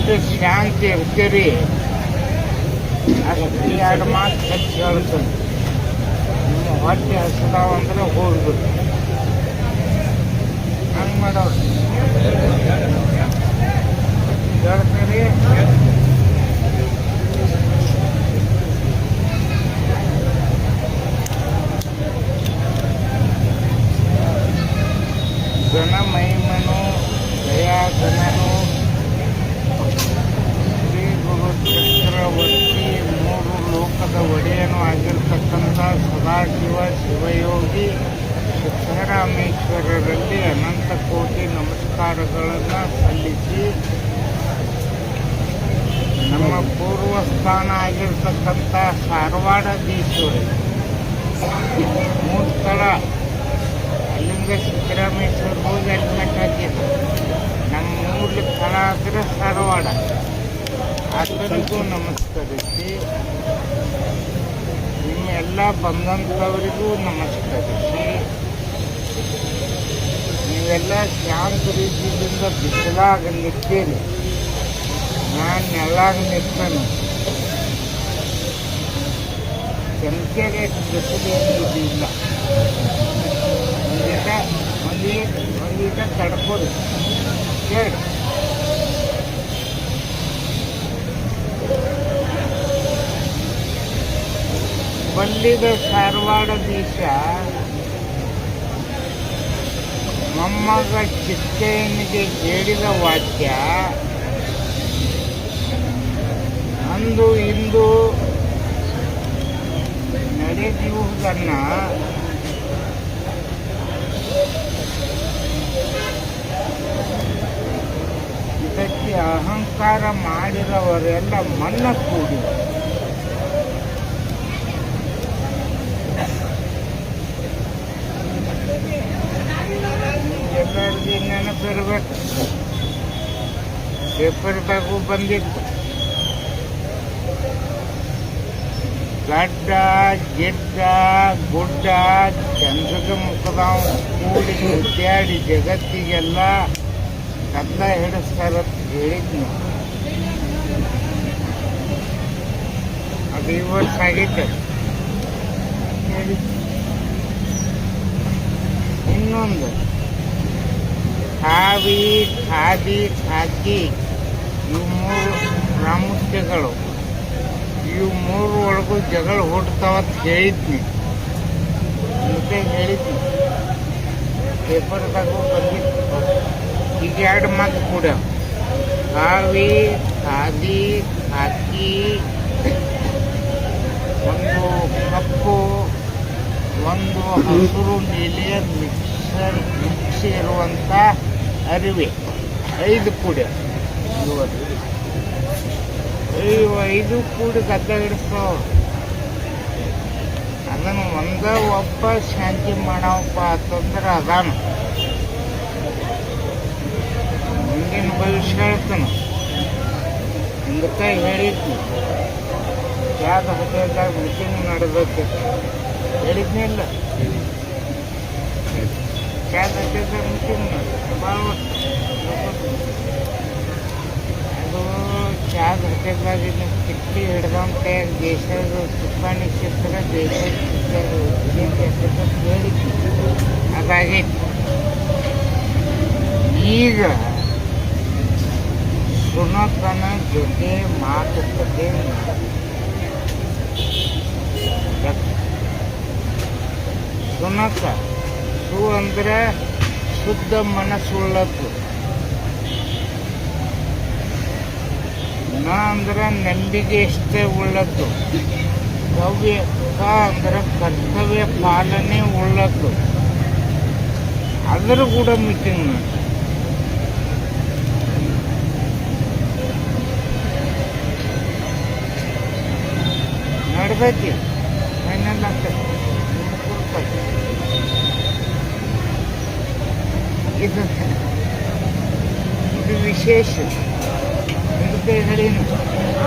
ಎಷ್ಟು ಶಾಂತಿ ಇರ್ತೀರಿ ಅಷ್ಟು ಎರಡು ಮಾತು ಹಚ್ಚಿ ಹೇಳ್ತೀನಿ. ನಿಮ್ಮ ಹೊಟ್ಟೆ ಹಸಿದಾವಂದ್ರೆ ಹೋಗ್ಬಿಟ್ಟು ಹಂಗೆ ಮಾಡೋರು ಹೇಳ್ತೀರಿ. ಗಣ ಮಹಿಮನು ದಯಾಗಣನು ಶ್ರೀ ಗುರು ಚಕ್ರವರ್ತಿ ಮೂರು ಲೋಕದ ಒಡೆಯನು ಆಗಿರ್ತಕ್ಕಂಥ ಸದಾಶಿವ ಶಿವಯೋಗಿ ಸಿದ್ದರಾಮೇಶ್ವರರಲ್ಲಿ ಅನಂತ ಕೋಟಿ ನಮಸ್ಕಾರಗಳನ್ನು ಸಲ್ಲಿಸಿ ನಮ್ಮ ಪೂರ್ವ ಸ್ಥಾನ ಆಗಿರ್ತಕ್ಕಂಥ ಧಾರವಾಡದೀಶ್ವರಿ ಮೂರು ಸ್ಥಳ ಅಲ್ಲಿಂದ ಸಿದ್ದರಾಮೇಶ್ವರ ಹೋಗಿ ಅಡ್ಮಿಟ್ ಆಗಿದ್ದು. ನಮ್ಮ ಮೂರು ಸ್ಥಳ ಆದರೆ ಧಾರವಾಡ. ಆತನಿಗೂ ನಮಸ್ಕರಿಸಿ ನಿಮ್ಮೆಲ್ಲ ಬಂದಂಥವರಿಗೂ ನಮಸ್ಕರಿಸಿ ನೀವೆಲ್ಲ ಶಾಂತ ರೀತಿಯಿಂದ ಬಿಸಿಲಾಗ ನಿಂತೀರಿ. ನಾನು ನೆಲ್ಲಾಗ ನಿಂತೇನೆ. ಜನತೆಗೆ ಬಿಸಿಲು ಏನಿಲ್ಲ. ಒಂದೀಗ ತಡ್ಕೊಡಿ ಹೇಳಿ. ಬಂದಿದ ಧಾರವಾಡದೀಶ ಮೊಮ್ಮಗ ಚಿಕ್ಕಯ್ಯನಿಗೆ ಹೇಳಿದ ವಾಕ್ಯ ಅಂದು ಇಂದು ನಡೆದಿರುವುದನ್ನು ಇದಕ್ಕೆ ಅಹಂಕಾರ ಮಾಡಿದವರೆಲ್ಲ ಮನ್ನ ಕೂಡಿ ಎಲ್ಲರಿಗೂ ನೆನಪಿರ್ಬೇಕು. ಪೇಪರ್ದಾಗೂ ಬಂದಿತ್ತು. ಗಡ್ಡ ಗಿಡ್ಡ ಗುಡ್ಡ ಚಂದ್ರದ ಮುಖದವ ಕೂಡಿ ಉದ್ಯಾಡಿ ಜಗತ್ತಿಗೆಲ್ಲ ಕದ್ದ ಹಿಡಿಸ್ತಾರಂತ ಹೇಳಿದ್ನು. ಅದು ಇವತ್ತು ಆಗೈತೆ. ಇನ್ನೊಂದು ಖಾವಿ ಖಾದಿ ಖಾಕಿ ಇವು ಮೂರು ಪ್ರಾಮುಖ್ಯಗಳು. ಇವು ಮೂರು ಒಳಗೂ ಜಗಳ ಹುಡ್ತಾವತ್ ಹೇಳಿದ್ನಿ. ಮತ್ತೆ ಹೇಳಿದ್ನಿ ಪೇಪರ್ದಾಗೂ ಬಂದಿತ್ತು. ಈಗ ಎರಡು ಮಾತು ಕೂಡ ಖಾವಿ ಖಾದಿ ಖಾಕಿ ಒಂದು ಕಪ್ಪು ಒಂದು ಹಸಿರು ನೀಲಿಯ ಮಿಕ್ಸಿ ಇರುವಂಥ ಅರಿವೆ 5 ಕೂಡ. ಇವು 5 ಕೂಡ ಗದ್ದ ಹಿಡಿಸ್ತಾವ. ಅದನ್ನು ಒಬ್ಬ ಶಾಂತಿ ಮಾಡವಪ್ಪ ಅಂತಂದ್ರೆ ಅದಾನ. ಮುಂದಿನ ಭವಿಷ್ಯ ಹೇಳ್ತಾನೆ. ಹಿಂದಕ್ಕೆ ಹೇಳಿದ್ನಿ. ಯಾವ್ದು ಹೋಟೆಲ್ದಾಗ ಮೀಟಿಂಗ್ ನಡೆದಕ್ಕೆ ಹೇಳಿದ್ನಿಲ್ಲ. ಚಾದ ಹೋಟೆಲ್ದಾಗ ಮೀಟಿಂಗ್ ಭಾಳ ಅದು ಚಾದ ಹೋಟೆಲ್ದಾಗ ಕಿಟ್ಟಿ ಹಿಡ್ದಂತ ದೇಶದ ತುಪ್ಪಾಣಿ ಚಿತ್ರ ದೇಶದ ಹೇಳಿದ್ವಿ. ಅದಾಗೈತಿ. ಈಗ ಸುನಕನ ಜೊತೆ ಮಾತುಕತೆ ಸುನಕ ಸು ಅಂದ್ರೆ ಶುದ್ಧ ಮನಸ್ಸುಳ್ಳದ್ದು, ನ ಅಂದ್ರೆ ನಂಬಿಕೆ ಇಷ್ಟೇ ಉಳ್ಳದ್ದು, ಕವ್ಯ ಕ ಅಂದ್ರೆ ಕರ್ತವ್ಯ ಪಾಲನೆ ಉಳ್ಳದ್ದು. ಅದರ ಕೂಡ ಮೀಟಿಂಗ್ ನಡೆದೈತಿ. ಫೈನಲ್ ಆಗ್ತದೆ. ಇದು ವಿಶೇಷ. ಇದಕ್ಕೆ ಹೇಳಿನು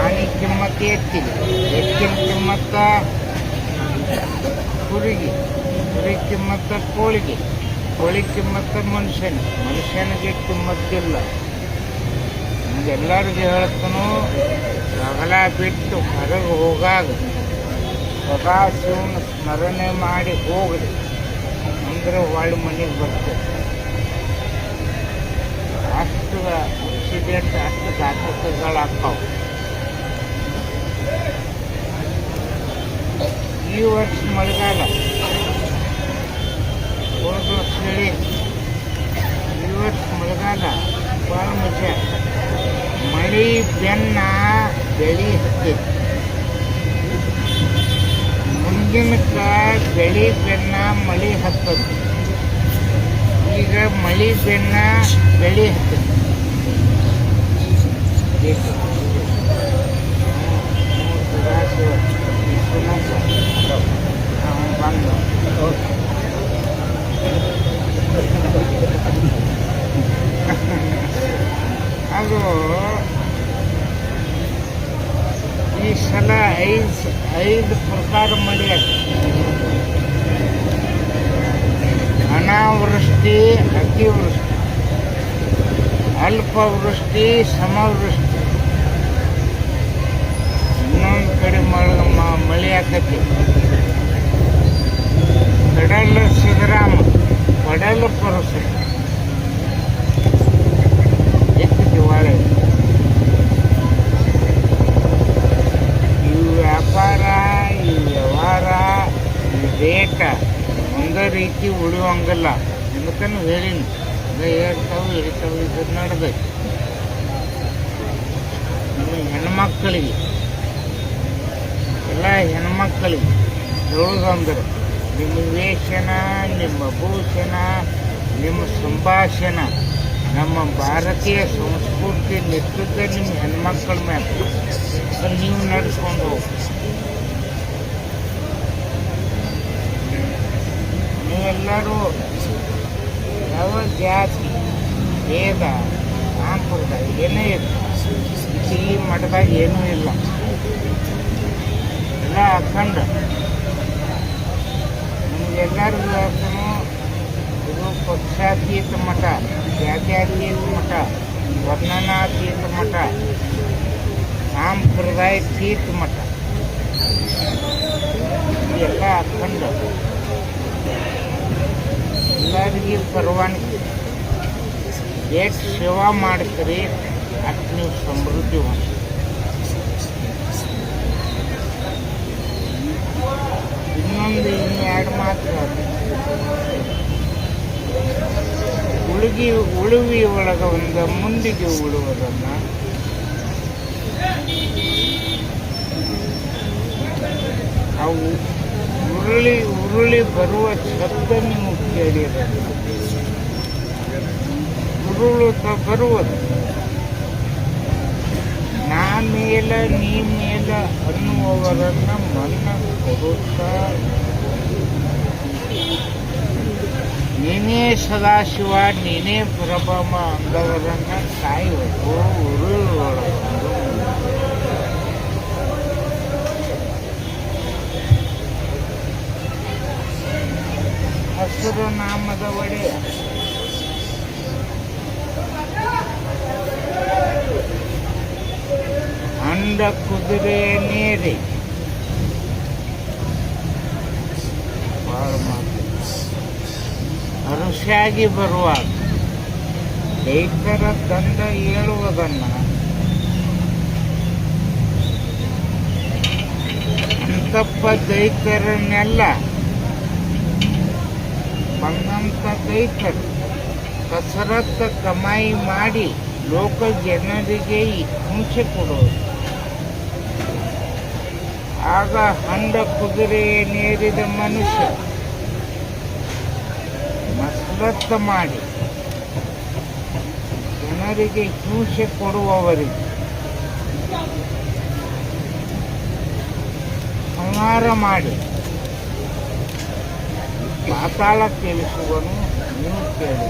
ಆನೆ ಕಿಮ್ಮತ್ತು ಎತ್ತಿಗೆ, ಎತ್ತಿನ ಕಿಮ್ಮತ್ತ ಕುರಿಗೆ, ಕುರಿ ಕಿಮ್ಮತ್ತ ಕೋಳಿಗೆ, ಕೋಳಿ ಕಿಮ್ಮತ್ತ ಮನುಷ್ಯನಿಗೆ ಕಿಮ್ಮತ್ತಿಲ್ಲ. ಎಲ್ಲರಿಗೂ ಹೇಳ್ತಾನು, ಜಗಳ ಬಿಟ್ಟು ಹೊರಗೆ ಹೋಗಾಗ ಸದಾ ಶಿವನ ಸ್ಮರಣೆ ಮಾಡಿ ಹೋಗ್ರಿ, ಅಂದ್ರೆ ಒಳ್ಳೆ ಮನೆಗೆ ಬರ್ತದೆ. ಅಷ್ಟು ಆಕ್ಸಿಡೆಂಟ್, ಅಷ್ಟು ಘಾತಕಗಳಾಗ್ತಾವೆ. ಈ ವರ್ಷ ಮಳೆಗಾಲ ಹೋದ ವರ್ಷ ಹೇಳಿ, ಈ ವರ್ಷ ಮಳೆಗಾಲ ಭಾಳ ಮಜಾ. ಮಳೆ ಬೆನ್ನ ಬೆಳೆ ಹತ್ತೈತಿ. ಮುಂದಿನಕ ಬೆಳೆ ಬೆನ್ನ ಮಳೆ ಹತ್ತದ. ಈಗ ಮಳೆ ಬೆನ್ನ ಬೆಳೆ ಹತ್ತದ. ಬಂದು ಅದು ಈ ಸಲ ಐದು ಪ್ರಕಾರ ಮಳೆ ಅನಾವೃಷ್ಟಿ, ಅತಿವೃಷ್ಟಿ, ಅಲ್ಪವೃಷ್ಟಿ, ಸಮವೃಷ್ಟಿ. ಇನ್ನೊಂದು ಕಡೆ ಮಳೆ ಆಕತಿ. ಕಡಲ ಸಿದ್ದರಾಮ, ಕಡಲ ಪರಸ ಎತ್ತಿದೆ ಒಳ್ಳೆ. ಈ ವ್ಯಾಪಾರ, ಈ ವ್ಯವಹಾರ, ಈ ರೇಟ ಒಂದೇ ರೀತಿ ಉಳಿಯೋಂಗಿಲ್ಲ. ఎందుకని ಹೇಳಿನಿ, ಏರ್ತಾವೆ ಇಳಿತಾವೆ, ಇದು ನಡೆದೈತಿ. ಹೆಣ್ಮಕ್ಕಳಿಗೆ ಎಲ್ಲ ಹೆಣ್ಮಕ್ಕಳಿಗೆ ಹೇಳೋದಂದ್ರೆ, ನಿಮ್ಮ ವೇಷನ, ನಿಮ್ಮ ಭೂಷಣ, ನಿಮ್ಮ ಸಂಭಾಷಣ, ನಮ್ಮ ಭಾರತೀಯ ಸಂಸ್ಕೃತಿ ನಿಟ್ಟಿದ್ದ ನಿಮ್ಮ ಹೆಣ್ಮಕ್ಳ ಮೇಲೆ ನೀವು ನಡೆಸ್ಕೊಂಡು ಹೋಗಿ. ನೀವೆಲ್ಲರೂ ಯಾವ ಜಾತಿ, ಭೇದ, ಸಾಂಪ್ರದಾಯ ಏನೇ ಇಲ್ಲ, ಈ ಮಠದಾಗ ಏನೂ ಇಲ್ಲ. ಎಲ್ಲ ಅಖಂಡ. ನಿಮಗೆಲ್ಲರಿಗೂ ಹೇಳ್ತಾನು, ಇದು ಪಕ್ಷಾತೀತ ಮಠ, ಜಾತ್ಯಾತೀತ ಮಠ, ವರ್ಣನಾತೀತ ಮಠ, ಸಾಂಪ್ರದಾಯತೀತ ಮಠ. ಇದೆಲ್ಲ ಅಖಂಡ. ಎಲ್ಲರಿಗೆ ಪರವಾನಗಿ. ಎಷ್ಟು ಸೇವಾ ಮಾಡ್ತೀರಿ ಅಷ್ಟು ನೀವು ಸಮೃದ್ಧಿ ಹೊಂದಿ. ಇನ್ನೊಂದು ಎರಡು ಮಾತ್ರ, ಉಳುವಿ ಒಳಗೆ ಒಂದು ಮುಂದಿಗೆ ಉಳುವುದನ್ನು ಅವು ಉರುಳಿ ಬರುವ ಶಬ್ದ ನೀವು ಕೇಳಿರೋದು. ಉರುಳುತ್ತಾ ಬರುವುದು ನಾ ಮೇಲ ನೀ ಮೇಲ ಅನ್ನುವವರನ್ನು ಮನ್ನ ಕೊಡುತ್ತಾ, ನೀನೇ ಸದಾಶಿವ, ನೀನೇ ಪರಬ್ರಹ್ಮ ಅಂದವರನ್ನು ಕಾಯುವುದು ಉರುಳೊಳಗೆ. ಹಸಿರು ನಾಮದ ಒಡೆಯ ಅಂಡ ಕುದುರೆ ನೇರಿ ಅರುಷಾಗಿ ಬರುವಾಗ ದೈತರ ದಂಡ ಏಳುವುದನ್ನು ಅಂತಪ್ಪ ದೈತರನ್ನೆಲ್ಲ ಬಂದಂಥ ದೈತರು ಕಸರತ್ತ ಕಮಾಯಿ ಮಾಡಿ ಲೋಕ ಜನರಿಗೆ ಹಿಂಸೆ ಕೊಡೋದು. ಆಗ ಹಂಡ ಕುದುರೆಯನ್ನೇರಿದ ಮನುಷ್ಯ ಮಸಲತ್ತ ಮಾಡಿ ಜನರಿಗೆ ಹಿಂಸೆ ಕೊಡುವವರಿಗೆ ಸಂಹಾರ ಮಾಡಿ ಪಾತಾಳ ತಿಳಿಸುವನು. ನೀವು ಕೇಳಿ.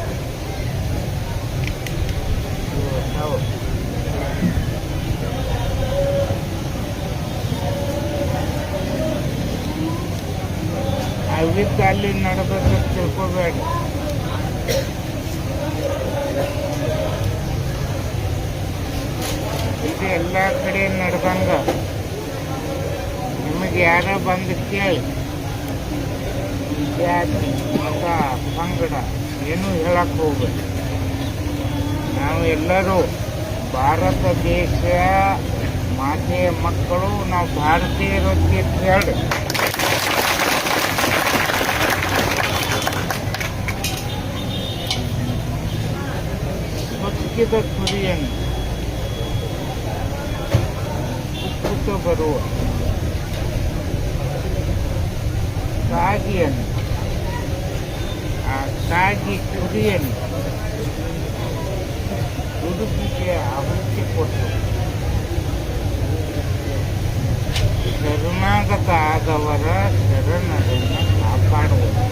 ಅವಿದ್ದ ಅಲ್ಲಿ ನಡೆದ ತಿಳ್ಕೋಬೇಡ. ಎಲ್ಲ ಕಡೆ ನಡೆದಂಗ ನಿಮಗೆ ಯಾರ ಬಂದು ಕೇಳಿ ಜಾತಿ ಮತ ಪಂಗಡ ಏನೂ ಹೇಳಕ್ಕೆ ಹೋಗ್ಬೇಕು. ನಾವು ಎಲ್ಲರೂ ಭಾರತ ದೇಶ ಮಾತೆಯ ಮಕ್ಕಳು, ನಾವು ಭಾರತೀಯರೊತ್ತಿ ಅಂತ ಹೇಳಿ ಬದುಕಿದ ಕುರಿಯನ್ನು ಉಕ್ಕುತ ಬರುವ ಕಾಗಿಯನ್ನು, ಆ ಕಾಗಿ ಕುರಿಯನ್ನು ದುಡುಕಿಗೆ ಆಹುತಿ ಕೊಟ್ಟು ಶರಣಾಗತ ಆದವರ ಶರಣರನ್ನು ಕಾಪಾಡುವುದು.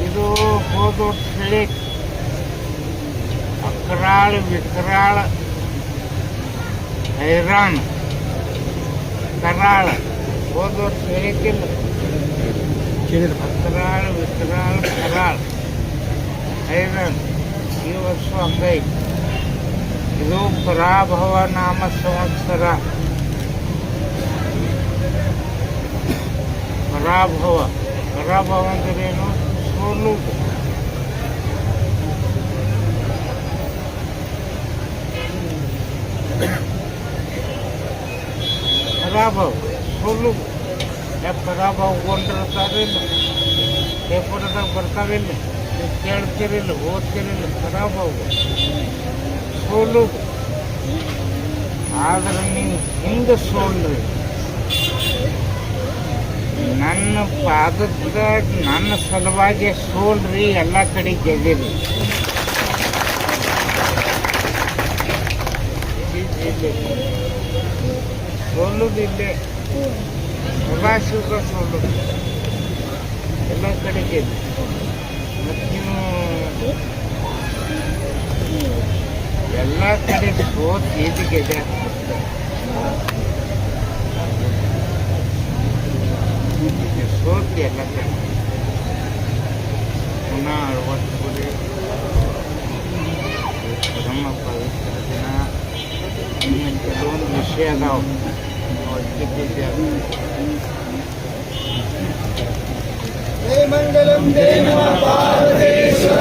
ಇದು ಹೋದ ಹೇಳಿ ಅಕ್ರಾಳ ವಿಕ್ರಾಳ ಹೈರಾಣ ಕರಾಳ ಹೋದ ವರ್ಷ ಹೇಳಿಕ್ಕಿಲ್ಲ. ಅಕ್ರಾಳ ವಿಕ್ರಾಳ ಕರಾಳ ಹೈರಾಣ ಈ ವರ್ಷ ಹಂಗೈತಿ. ಇದು ಪರಾಭವ ನಾಮ ಸಂವತ್ಸರ. ಪರಾಭವ ಪರಾಭವ ಅಂದ್ರೇನು? ಸೋಲುವುದು. ಪರಾಭವ ಸೋಲುವುದು. ಪರಾಭವಗೊಂಡಿರ್ತಾರಿಲ್ಲ, ಪೇಪರ್ದಾಗ ಬರ್ತಾವಿಲ್ಲ, ಕೇಳ್ತಿರಿಲ್ಲ, ಓದ್ತಿರಿಲ್ಲ. ಪರಾಭವ ಸೋಲುವುದು. ಆದ್ರೆ ನೀವು ಹಿಂಗೆ ಸೋಲ್ರಿ, ನನ್ನ ಪಾದದ ನನ್ನ ಸಲುವಾಗಿ ಸೋಲ್ರಿ, ಎಲ್ಲ ಕಡೆ ಗೆದ್ದಿರಿ. ಸೋಲುದಿಲ್ಲೇ ಸದಾಶಿವ ಸೋಲುದು, ಎಲ್ಲ ಕಡೆ ಗೆದ್ದಿ. ಮತ್ತು ನೀವು ಎಲ್ಲ ಕಡೆ ಸೋತ್ ಇದು ಗೆದ್ದೆ. ಸೋತಿ ಎಲ್ಲ ಕಡೆ ಪುನಃ 60 ಗುಡಿ ಪರಮ ಪವಿತ್ರ ದಿನ. ಇನ್ನು ಕೆಲವೊಂದು ವಿಷಯ ಅದಾವೆ ಮಂಗಲಂ ಜಯ ನಮಃ ಪಾರ್ವತೇಶ್ವರ.